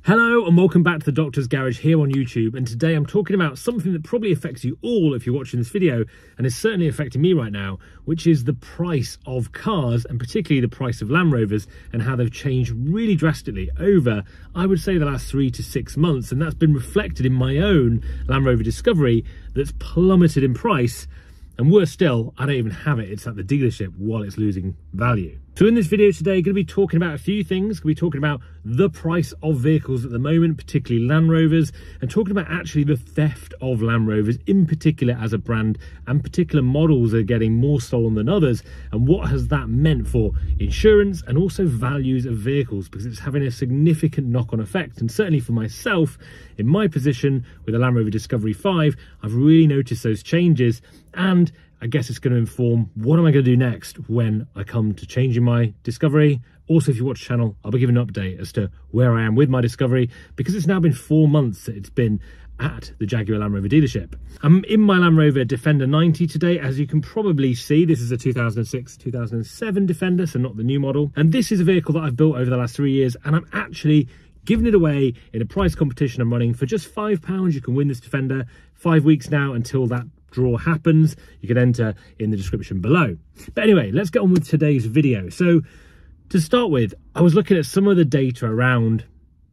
Hello and welcome back to the Doctor's Garage here on YouTube, and today I'm talking about something that probably affects you all if you're watching this video, and is certainly affecting me right now, which is the price of cars, and particularly the price of Land Rovers, and how they've changed really drastically over, I would say, the last 3 to 6 months, and that's been reflected in my own Land Rover Discovery that's plummeted in price. And worse still, I don't even have it. It's at the dealership while it's losing value. So in this video today, I'm going to be talking about a few things. We'll be talking about the price of vehicles at the moment, particularly Land Rovers, and talking about actually the theft of Land Rovers in particular as a brand, and particular models are getting more stolen than others, and what has that meant for insurance and also values of vehicles, because it's having a significant knock-on effect. And certainly for myself, in my position with the Land Rover Discovery 5, I've really noticed those changes, and I guess it's going to inform what am I going to do next when I come to changing my Discovery. Also, if you watch the channel, I'll be giving an update as to where I am with my Discovery, because it's now been 4 months that it's been at the Jaguar Land Rover dealership. I'm in my Land Rover Defender 90 today. As you can probably see, this is a 2006-2007 Defender, so not the new model. And this is a vehicle that I've built over the last 3 years, and I'm actually giving it away in a price competition I'm running for just £5. You can win this Defender. 5 weeks now until that draw happens. You can enter in the description below. But anyway, let's get on with today's video. So to start with, I was looking at some of the data around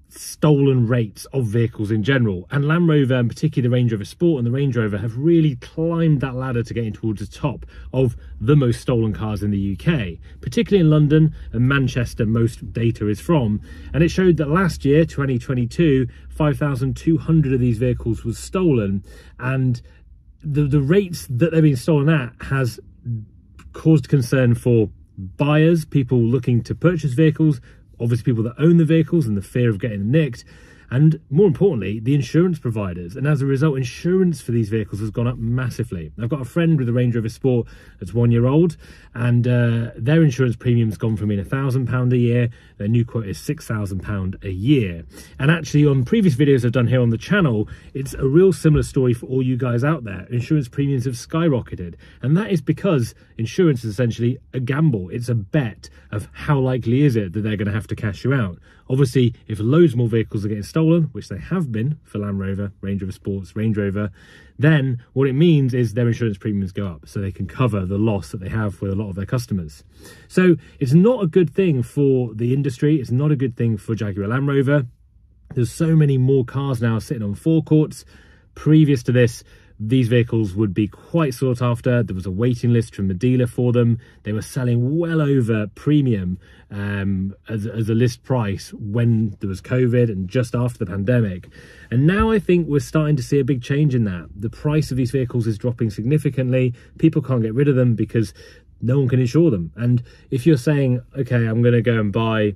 stolen rates of vehicles in general, and Land Rover, and particularly the Range Rover Sport and the Range Rover, have really climbed that ladder to getting towards the top of the most stolen cars in the UK, particularly in London and Manchester. Most data is from, and it showed that last year, 2022, 5,200 of these vehicles was stolen, and the rates that they've been stolen at has caused concern for buyers, people looking to purchase vehicles, obviously people that own the vehicles and the fear of getting nicked, and more importantly, the insurance providers. And as a result, insurance for these vehicles has gone up massively. I've got a friend with a Range Rover Sport that's 1 year old, and their insurance premium's gone from being £1,000 a year. Their new quote is £6,000 a year. And actually, on previous videos I've done here on the channel, it's a real similar story for all you guys out there. Insurance premiums have skyrocketed, and that is because insurance is essentially a gamble. It's a bet of how likely is it that they're going to have to cash you out. Obviously, if loads more vehicles are getting stolen, which they have been for Land Rover, Range Rover Sports, Range Rover, then what it means is their insurance premiums go up, so they can cover the loss that they have with a lot of their customers. So it's not a good thing for the industry. It's not a good thing for Jaguar Land Rover. There's so many more cars now sitting on forecourts. Previous to this, these vehicles would be quite sought after. There was a waiting list from the dealer for them. They were selling well over premium as a list price when there was COVID and just after the pandemic. And now I think we're starting to see a big change in that. The price of these vehicles is dropping significantly. People can't get rid of them because no one can insure them. And if you're saying, okay, I'm going to go and buy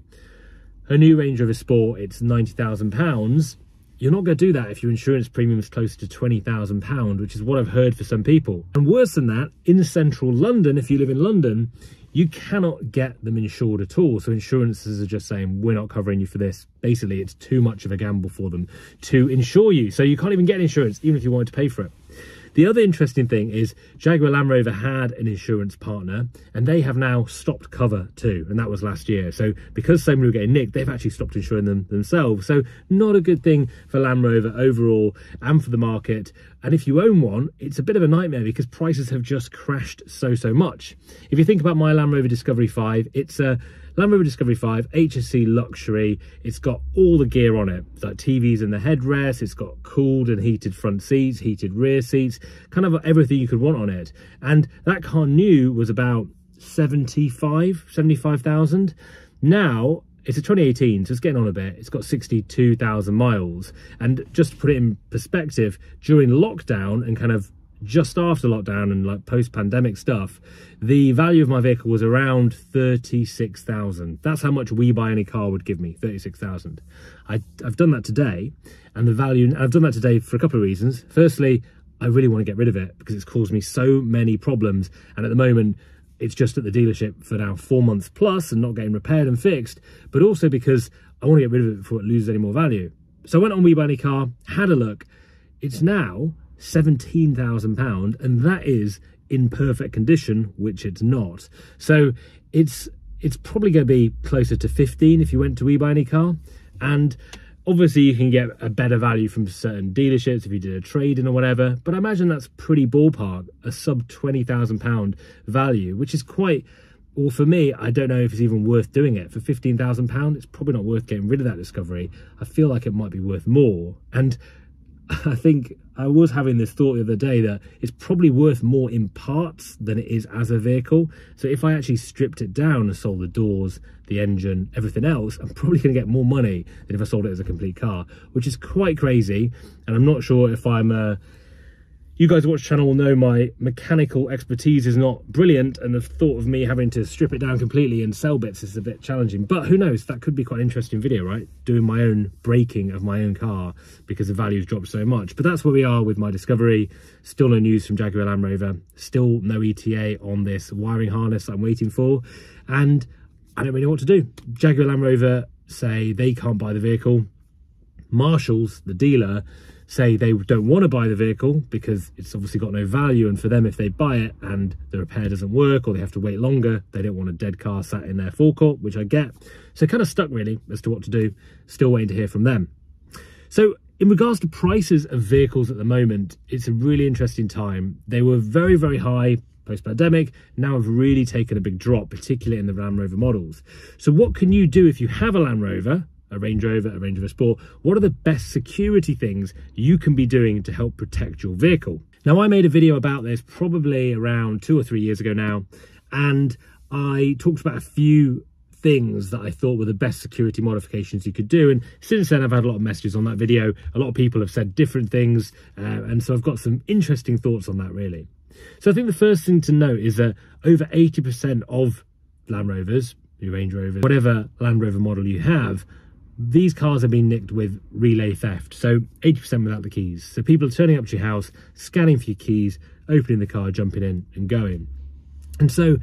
a new Range Rover Sport, it's £90,000, you're not going to do that if your insurance premium is close to £20,000, which is what I've heard for some people. And worse than that, in central London, if you live in London, you cannot get them insured at all. So insurances are just saying, we're not covering you for this. Basically, it's too much of a gamble for them to insure you. So you can't even get insurance, even if you wanted to pay for it. The other interesting thing is Jaguar Land Rover had an insurance partner, and they have now stopped cover too, and that was last year. So because so many were getting nicked, they've actually stopped insuring them themselves. So not a good thing for Land Rover overall and for the market. And if you own one, it's a bit of a nightmare because prices have just crashed so much. If you think about my Land Rover Discovery 5, it's a Land Rover Discovery 5 HSC luxury. It's got all the gear on it. It's like TVs in the headrest. It's got cooled and heated front seats, heated rear seats, kind of everything you could want on it. And that car new was about 75,000. Now it's a 2018, so it's getting on a bit. It's got 62,000 miles. And just to put it in perspective, during lockdown and kind of just after lockdown and like post-pandemic stuff, the value of my vehicle was around 36,000. That's how much We Buy Any Car would give me, 36,000. I've done that today, and the value, and I've done that today for a couple of reasons. Firstly, I really want to get rid of it because it's caused me so many problems, and at the moment it's just at the dealership for now 4 months plus and not getting repaired and fixed, but also because I want to get rid of it before it loses any more value. So I went on We Buy Any Car, had a look. It's now £17,000, and that is in perfect condition, which it's not. So it's probably going to be closer to 15 if you went to We Buy Any Car. And Obviously, you can get a better value from certain dealerships if you did a trade-in or whatever, but I imagine that's pretty ballpark, a sub £20,000 value, which is quite, well, for me, I don't know if it's even worth doing it. For £15,000, it's probably not worth getting rid of that Discovery. I feel like it might be worth more. And I think I was having this thought the other day that it's probably worth more in parts than it is as a vehicle. So if I actually stripped it down and sold the doors, the engine, everything else, I'm probably going to get more money than if I sold it as a complete car, which is quite crazy. And I'm not sure if I'm you guys who watch the channel will know my mechanical expertise is not brilliant, and the thought of me having to strip it down completely and sell bits is a bit challenging. But who knows, that could be quite an interesting video, right? Doing my own braking of my own car because the value's dropped so much. But that's where we are with my Discovery. Still no news from Jaguar Land Rover. Still no ETA on this wiring harness I'm waiting for. And I don't really know what to do. Jaguar Land Rover say they can't buy the vehicle. Marshall's, the dealer, say they don't want to buy the vehicle because it's obviously got no value, and for them, if they buy it and the repair doesn't work or they have to wait longer, they don't want a dead car sat in their forecourt, which I get. So kind of stuck really as to what to do. Still waiting to hear from them. So in regards to prices of vehicles at the moment, it's a really interesting time. They were very, very high post-pandemic, now have really taken a big drop, particularly in the Land Rover models. So what can you do if you have a Land Rover, a Range Rover Sport? What are the best security things you can be doing to help protect your vehicle? Now, I made a video about this probably around 2 or 3 years ago now, and I talked about a few things that I thought were the best security modifications you could do. And since then, I've had a lot of messages on that video. A lot of people have said different things, and so I've got some interesting thoughts on that, really. So I think the first thing to note is that over 80% of Land Rovers, your Range Rovers, whatever Land Rover model you have, these cars have been nicked with relay theft. So 80% without the keys. So people are turning up to your house, scanning for your keys, opening the car, jumping in and going. And so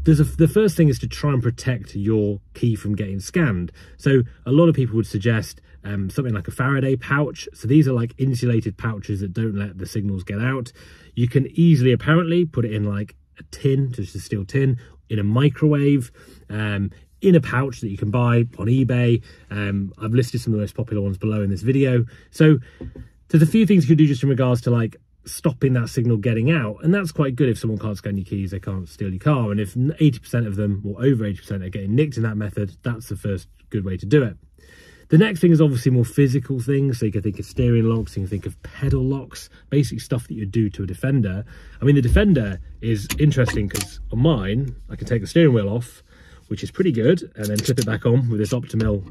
the first thing is to try and protect your key from getting scanned. So a lot of people would suggest something like a Faraday pouch. So these are like insulated pouches that don't let the signals get out. You can easily, apparently, put it in like a tin, just a steel tin, in a microwave, in a pouch that you can buy on eBay. I've listed some of the most popular ones below in this video. So there's a few things you can do just in regards to like stopping that signal getting out, and that's quite good. If someone can't scan your keys, they can't steal your car, and if 80% of them, or over 80%, are getting nicked in that method, that's the first good way to do it. The next thing is obviously more physical things. So you can think of steering locks, you can think of pedal locks, basic stuff that you do to a Defender. I mean, the Defender is interesting because on mine, I can take the steering wheel off, which is pretty good, and then clip it back on with this Optimil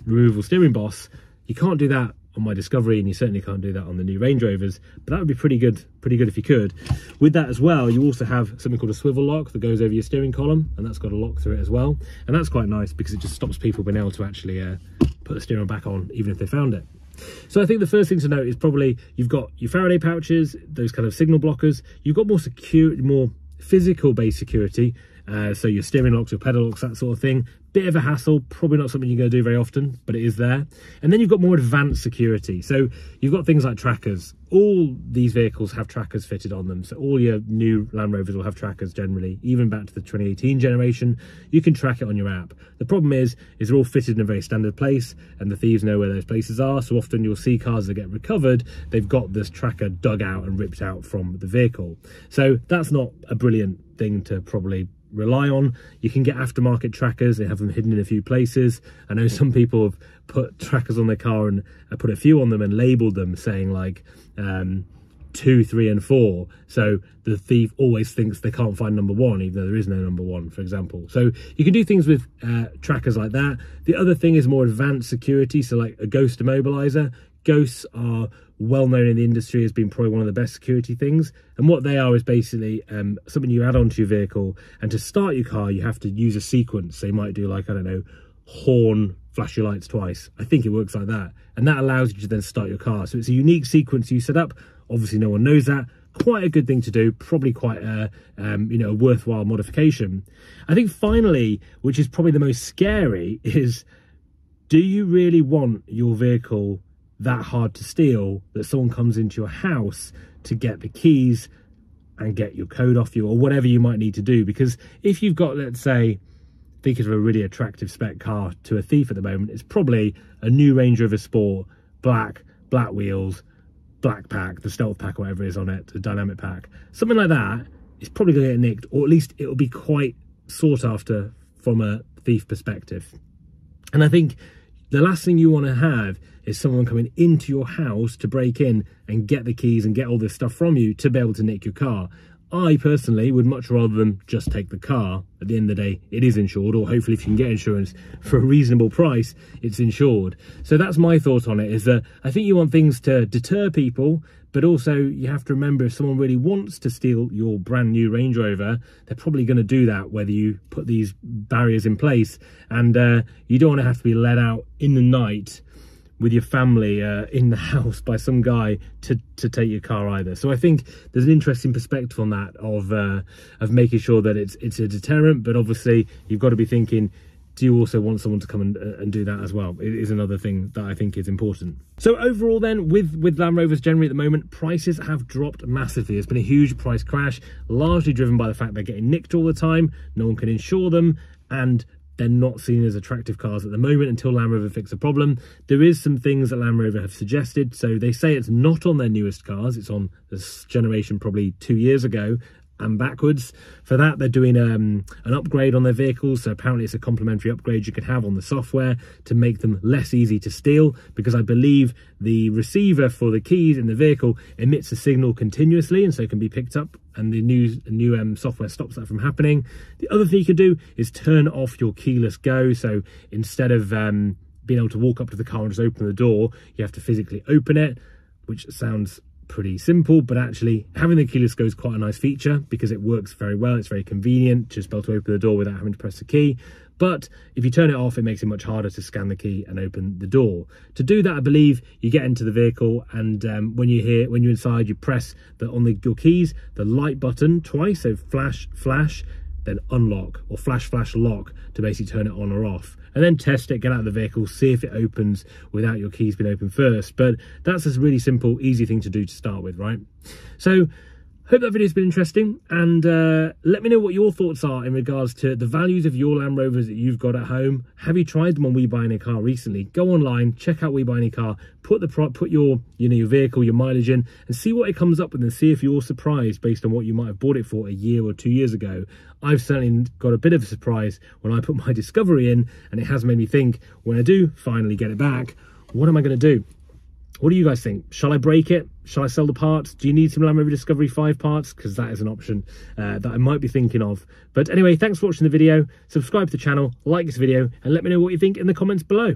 removable steering boss. You can't do that on my Discovery, and you certainly can't do that on the new Range Rovers, but that would be pretty good if you could. With that as well, you also have something called a swivel lock that goes over your steering column, and that's got a lock through it as well, and that's quite nice because it just stops people being able to actually put the steering wheel back on even if they found it. So I think the first thing to note is probably you've got your Faraday pouches, those kind of signal blockers. You've got more secure, more physical based security. So your steering locks, your pedal locks, that sort of thing. Bit of a hassle, probably not something you're going to do very often, but it is there. And then you've got more advanced security. So you've got things like trackers. All these vehicles have trackers fitted on them. So all your new Land Rovers will have trackers generally, even back to the 2018 generation. You can track it on your app. The problem is they're all fitted in a very standard place, and the thieves know where those places are. So often you'll see cars that get recovered, they've got this tracker dug out and ripped out from the vehicle. So that's not a brilliant thing to probably rely on. You can get aftermarket trackers. They have them hidden in a few places. I know some people have put trackers on their car and put a few on them and labeled them saying like 2, 3 and 4, so the thief always thinks they can't find number 1 even though there is no number 1, for example. So you can do things with trackers like that. The other thing is more advanced security, so like a ghost immobilizer. Ghosts are well known in the industry as being probably one of the best security things, and what they are is basically something you add onto your vehicle, and to start your car you have to use a sequence. So you might do like, I don't know, horn, flash your lights twice. I think it works like that, and that allows you to then start your car. So it's a unique sequence you set up. Obviously no one knows that. Quite a good thing to do, probably quite a you know, a worthwhile modification. I think finally, which is probably the most scary, is do you really want your vehicle that hard to steal that someone comes into your house to get the keys and get your code off you, or whatever you might need to do? Because if you've got, let's say, thinking of a really attractive spec car to a thief at the moment, it's probably a new Range Rover Sport, black wheels, black pack, the stealth pack, or whatever is on it, the dynamic pack. Something like that is probably going to get nicked, or at least it will be quite sought after from a thief perspective. And I think the last thing you want to have is someone coming into your house to break in and get the keys and get all this stuff from you to be able to nick your car. I personally would much rather them just take the car. At the end of the day, it is insured, or hopefully if you can get insurance for a reasonable price, it's insured. So that's my thought on it, is that I think you want things to deter people, but also you have to remember, if someone really wants to steal your brand new Range Rover, they're probably going to do that, whether you put these barriers in place. And you don't want to have to be let out in the night with your family in the house by some guy to take your car either. So I think there's an interesting perspective on that of making sure that it's a deterrent, but obviously you've got to be thinking, do you also want someone to come and do that as well? It is another thing that I think is important. So overall then, with Land Rovers generally at the moment, prices have dropped massively. There's been a huge price crash, largely driven by the fact they're getting nicked all the time, no one can insure them, and they're not seen as attractive cars at the moment until Land Rover fix the problem. There is some things that Land Rover have suggested. So they say it's not on their newest cars, it's on this generation probably 2 years ago and backwards. For that, they're doing an upgrade on their vehicles. So apparently it's a complimentary upgrade you can have on the software to make them less easy to steal, because I believe the receiver for the keys in the vehicle emits a signal continuously, and so it can be picked up, and the new software stops that from happening. The other thing you can do is turn off your keyless go. So instead of being able to walk up to the car and just open the door, you have to physically open it, which sounds pretty simple, but actually having the keyless go is quite a nice feature because it works very well. It's very convenient just be able to open the door without having to press the key. But if you turn it off, it makes it much harder to scan the key and open the door. To do that, I believe you get into the vehicle, and when you're inside, you press your keys, the light button twice, so flash, then unlock, or flash lock, to basically turn it on or off. And then test it, get out of the vehicle, see if it opens without your keys being open first. But that's a really simple, easy thing to do to start with, right? So hope that video's been interesting, and let me know what your thoughts are in regards to the values of your Land Rovers that you've got at home. Have you tried them on We Buy Any Car recently? Go online, check out We Buy Any Car, put your your vehicle, your mileage in, and see what it comes up with, and see if you're surprised based on what you might have bought it for a year or 2 years ago. I've certainly got a bit of a surprise when I put my Discovery in, and it has made me think, when I do finally get it back, what am I going to do? What do you guys think? Shall I break it? Shall I sell the parts? Do you need some Land Rover Discovery 5 parts? Because that is an option that I might be thinking of. But anyway, thanks for watching the video. Subscribe to the channel, like this video, and let me know what you think in the comments below.